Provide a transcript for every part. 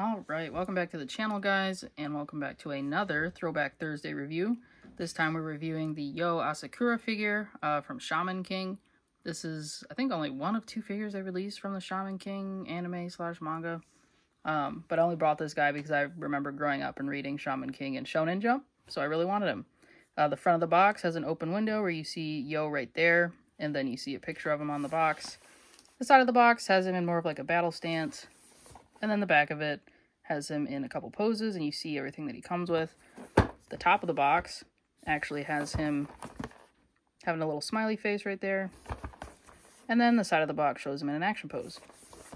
All right, welcome back to the channel, guys, and welcome back to another Throwback Thursday review. This time we're reviewing the Yoh Asakura figure from Shaman King. This is, I think, only one of two figures they released from the Shaman King anime/manga. But I only brought this guy because I remember growing up and reading Shaman King and Shonen Jump, so I really wanted him. The front of the box has an open window where you see Yoh right there, and then you see a picture of him on the box. The side of the box has him in more of like a battle stance. And then the back of it has him in a couple poses, and you see everything that he comes with. The top of the box actually has him having a little smiley face right there. And then the side of the box shows him in an action pose.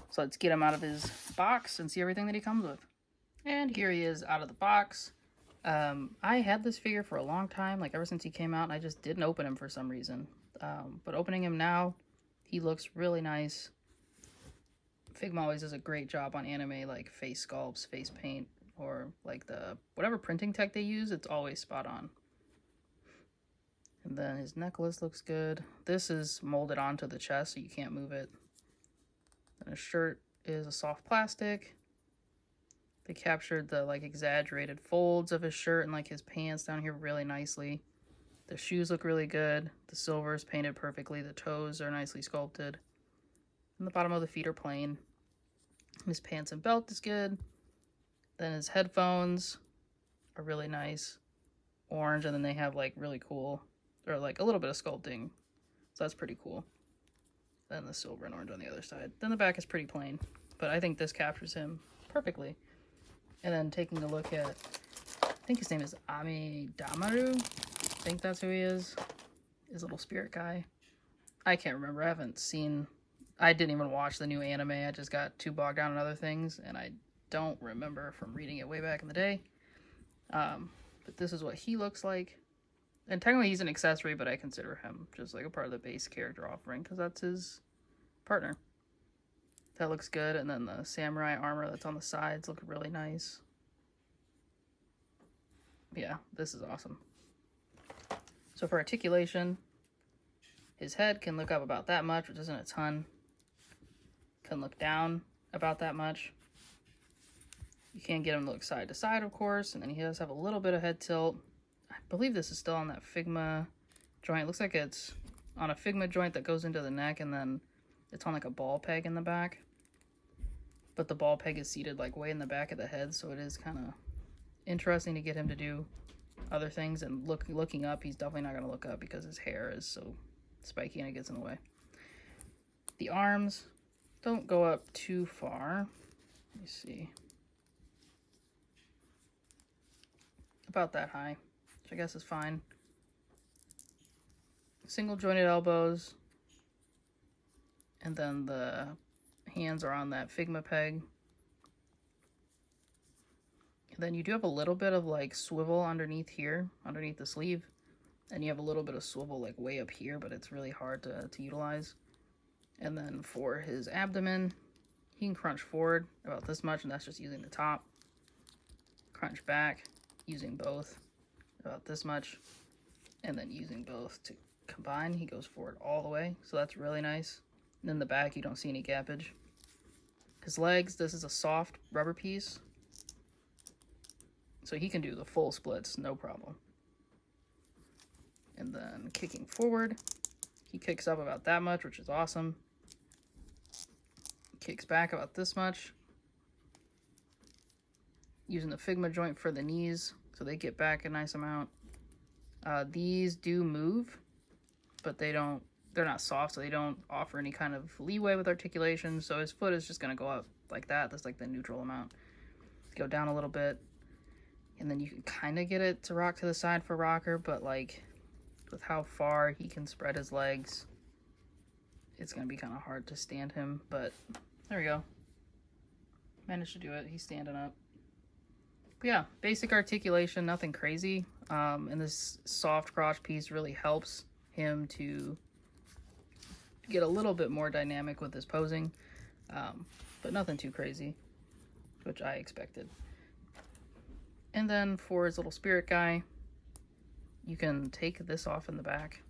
So let's get him out of his box and see everything that he comes with. And here he is out of the box. I had this figure for a long time, like ever since he came out, and I just didn't open him for some reason. But opening him now, he looks really nice. Figma always does a great job on anime, like face sculpts, face paint, or like the whatever printing tech they use, it's always spot on. And then his necklace looks good. This is molded onto the chest, so you can't move it. And his shirt is a soft plastic. They captured the like exaggerated folds of his shirt and like his pants down here really nicely. The shoes look really good. The silver is painted perfectly. The toes are nicely sculpted. And the bottom of the feet are plain. His pants and belt is good. Then his headphones are really nice. Orange, and then they have like really cool, or like a little bit of sculpting. So that's pretty cool. Then the silver and orange on the other side. Then the back is pretty plain. But I think this captures him perfectly. And then taking a look at, I think his name is Amidamaru. I think that's who he is. His little spirit guy. I can't remember. I didn't even watch the new anime. I just got too bogged down in other things, and I don't remember from reading it way back in the day. But this is what he looks like. And technically he's an accessory, but I consider him just like a part of the base character offering because that's his partner. That looks good. And then the samurai armor that's on the sides look really nice. Yeah, this is awesome. So for articulation, his head can look up about that much, which isn't a ton. Can look down about that much. You can't get him to look side to side, of course, and then he does have a little bit of head tilt. I believe this is still on that Figma joint. It looks like it's on a Figma joint that goes into the neck, and then it's on like a ball peg in the back. But the ball peg is seated like way in the back of the head, so it is kind of interesting to get him to do other things. And looking up, he's definitely not going to look up because his hair is so spiky and it gets in the way. The arms don't go up too far. Let me see. About that high, which I guess is fine. Single jointed elbows. And then the hands are on that Figma peg. And then you do have a little bit of like swivel underneath here, underneath the sleeve. And you have a little bit of swivel like way up here, but it's really hard to utilize. And then for his abdomen, he can crunch forward about this much, and that's just using the top. Crunch back, using both, about this much. And then using both to combine, he goes forward all the way. So that's really nice. And then the back, you don't see any gappage. His legs, this is a soft rubber piece. So he can do the full splits, no problem. And then kicking forward, he kicks up about that much, which is awesome. Kicks back about this much. Using the Figma joint for the knees, so they get back a nice amount. These do move, but they're not soft, so they don't offer any kind of leeway with articulation. So his foot is just gonna go up like that. That's like the neutral amount. Go down a little bit, and then you can kind of get it to rock to the side for rocker, but like with how far he can spread his legs, it's gonna be kind of hard to stand him. But there we go. Managed to do it. He's standing up. But yeah, basic articulation, nothing crazy. And this soft crotch piece really helps him to get a little bit more dynamic with his posing. But nothing too crazy, which I expected. And then for his little spirit guy, you can take this off in the back.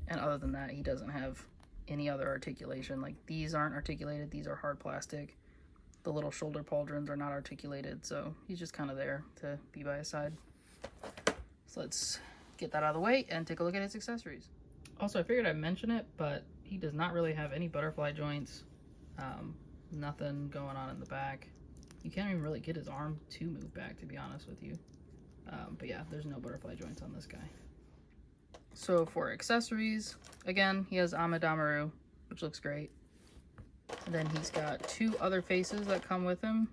And other than that, he doesn't have any other articulation. Like, these aren't articulated, these are hard plastic. the little shoulder pauldrons are not articulated, so he's just kind of there to be by his side. So let's get that out of the way and take a look at his accessories. Also, I figured I'd mention it, but he does not really have any butterfly joints. Nothing going on in the back. You can't even really get his arm to move back, to be honest with you. But yeah, there's no butterfly joints on this guy. So for accessories, again, he has Amadamaru, which looks great. And then he's got two other faces that come with him.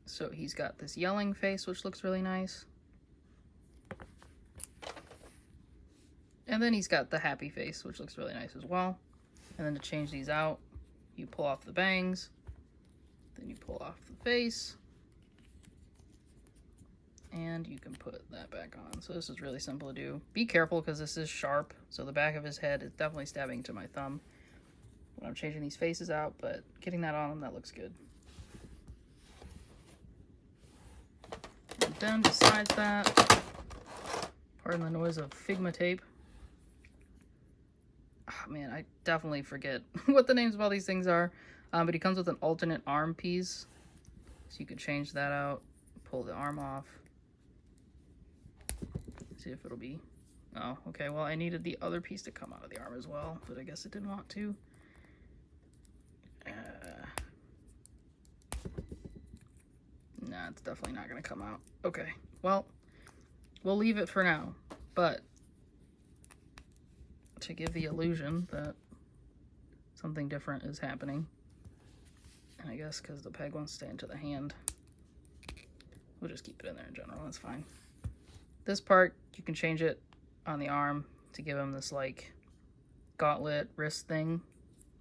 So he's got this yelling face, which looks really nice. And then he's got the happy face, which looks really nice as well. And then to change these out, you pull off the bangs, then you pull off the face, and you can put that back on. So this is really simple to do. Be careful because this is sharp, so the back of his head is definitely stabbing into my thumb when I'm changing these faces out, but getting that on him, that looks good. And then besides that, pardon the noise of Figma tape. Oh, man, I definitely forget what the names of all these things are, but he comes with an alternate arm piece, so you could change that out, pull the arm off. See if it'll be, oh, okay, well, I needed the other piece to come out of the arm as well, but I guess it didn't want to. Nah, it's definitely not gonna come out. Okay, well, we'll leave it for now, but to give the illusion that something different is happening, and I guess because the peg wants to stay into the hand, we'll just keep it in there in general, that's fine. This part, you can change it on the arm to give him this like gauntlet wrist thing,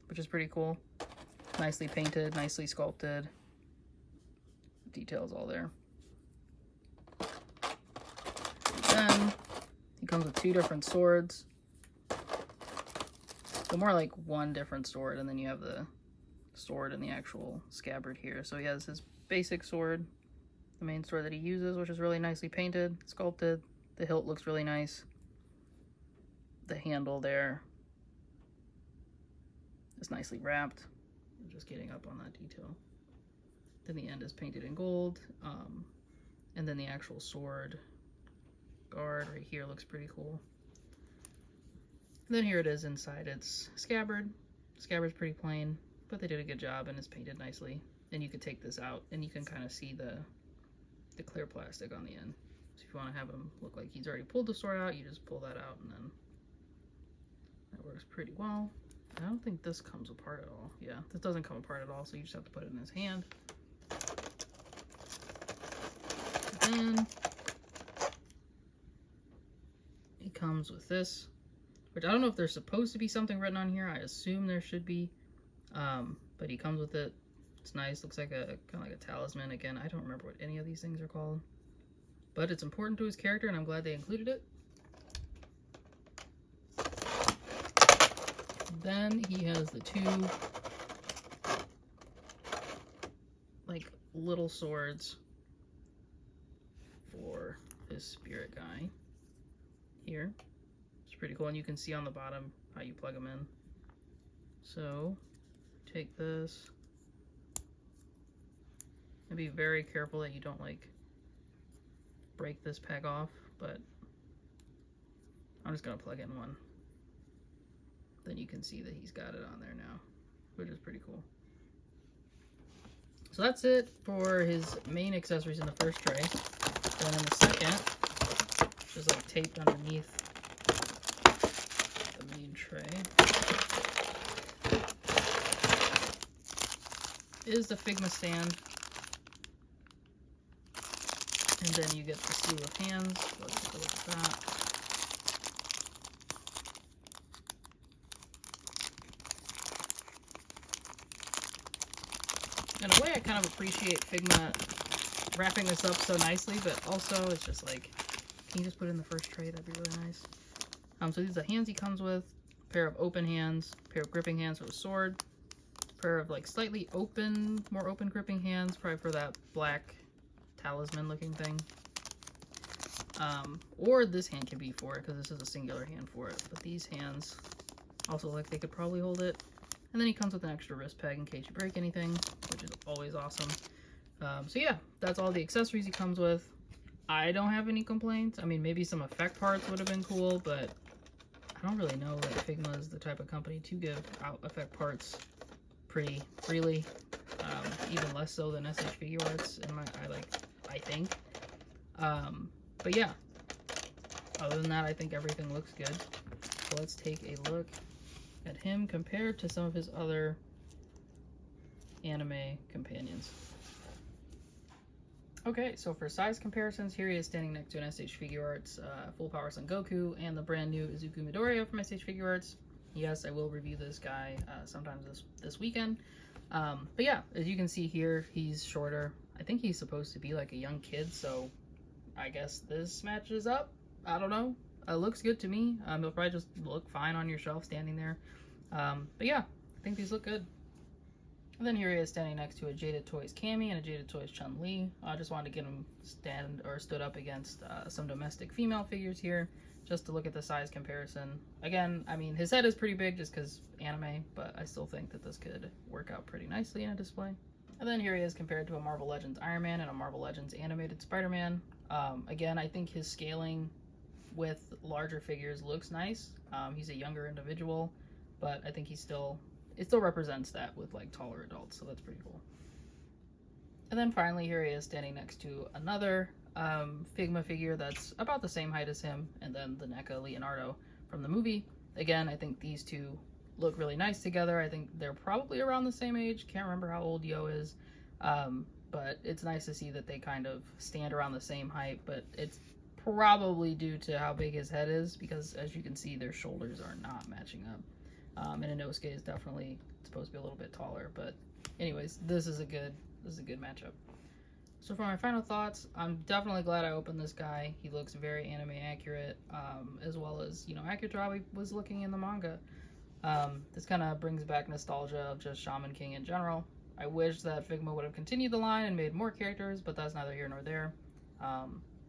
which is pretty cool. Nicely painted, nicely sculpted. Details all there. Then he comes with two different swords. So more like one different sword, and then you have the sword and the actual scabbard here. So he has his basic sword, the main sword that he uses, which is really nicely painted, sculpted. The hilt looks really nice. The handle there is nicely wrapped. I'm just getting up on that detail. Then the end is painted in gold, and then the actual sword guard right here looks pretty cool. And then here it is inside its scabbard. The scabbard's pretty plain, but they did a good job and it's painted nicely. And you could take this out and you can kind of see the clear plastic on the end. So if you want to have him look like he's already pulled the sword out, you just pull that out and then that works pretty well. I don't think this comes apart at all. Yeah, this doesn't come apart at all, so you just have to put it in his hand. Then he comes with this, which I don't know if there's supposed to be something written on here. I assume there should be, but he comes with it. It's nice. Looks like a kind of like a talisman. Again, I don't remember what any of these things are called, but it's important to his character, and I'm glad they included it. Then he has the two like little swords for his spirit guy here. It's pretty cool, and you can see on the bottom how you plug them in. So take this and be very careful that you don't like break this peg off, but I'm just gonna plug in one. Then you can see that he's got it on there now, which is pretty cool. So that's it for his main accessories in the first tray. Then in the second, which is like taped underneath the main tray, is the Figma stand. And then you get the slew of hands. So let's take a look at that. In a way, I kind of appreciate Figma wrapping this up so nicely, but also it's just like, can you just put it in the first tray? That'd be really nice. So these are the hands he comes with. A pair of open hands, a pair of gripping hands for the sword, a pair of like slightly open, more open gripping hands, probably for that black talisman looking thing. Or this hand can be for it, because this is a singular hand for it. But these hands also look like they could probably hold it. And then he comes with an extra wrist peg in case you break anything, which is always awesome. So yeah, that's all the accessories he comes with. I don't have any complaints. I mean, maybe some effect parts would have been cool, but I don't really know that Figma is the type of company to give out effect parts pretty freely. Even less so than SH Figuarts I think. But yeah, other than that, I think everything looks good. So let's take a look at him compared to some of his other anime companions. Okay, so for size comparisons, here he is standing next to an SH Figuarts Full Power Son Goku and the brand new Izuku Midoriya from SH Figuarts. Yes, I will review this guy sometime this weekend. But yeah, as you can see here, he's shorter. I think he's supposed to be like a young kid, so I guess this matches up. I don't know. It looks good to me. It'll probably just look fine on your shelf standing there. But yeah, I think these look good. And then here he is standing next to a Jaded Toys Cammy and a Jaded Toys Chun-Li. I just wanted to get him stood up against some domestic female figures here, just to look at the size comparison. Again, I mean, his head is pretty big just because anime, but I still think that this could work out pretty nicely in a display. And then here he is compared to a Marvel Legends Iron Man and a Marvel Legends animated Spider-Man. Again, I think his scaling with larger figures looks nice. He's a younger individual, but I think it still represents that with like taller adults, so that's pretty cool. And then finally, here he is standing next to another Figma figure that's about the same height as him, and then the NECA Leonardo from the movie. Again, I think these two look really nice together. I think they're probably around the same age. Can't remember how old Yoh is, but it's nice to see that they kind of stand around the same height, but it's probably due to how big his head is, because as you can see, their shoulders are not matching up. And Inosuke is definitely supposed to be a little bit taller, but anyways, this is a good matchup. So for my final thoughts, I'm definitely glad I opened this guy. He looks very anime accurate, as well as, you know, accurate to how he was looking in the manga. This kind of brings back nostalgia of just Shaman King in general. I wish that Figma would have continued the line and made more characters, but that's neither here nor there.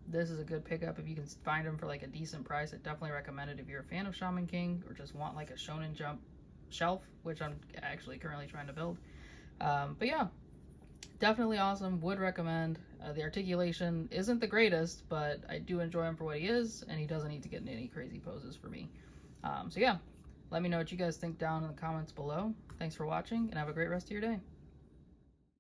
This is a good pickup if you can find them for like a decent price. I definitely recommend it if you're a fan of Shaman King or just want like a Shonen Jump shelf, which I'm actually currently trying to build. But yeah, definitely awesome. Would recommend. The articulation isn't the greatest, but I do enjoy him for what he is, and he doesn't need to get in any crazy poses for me. So yeah, let me know what you guys think down in the comments below. Thanks for watching, and have a great rest of your day.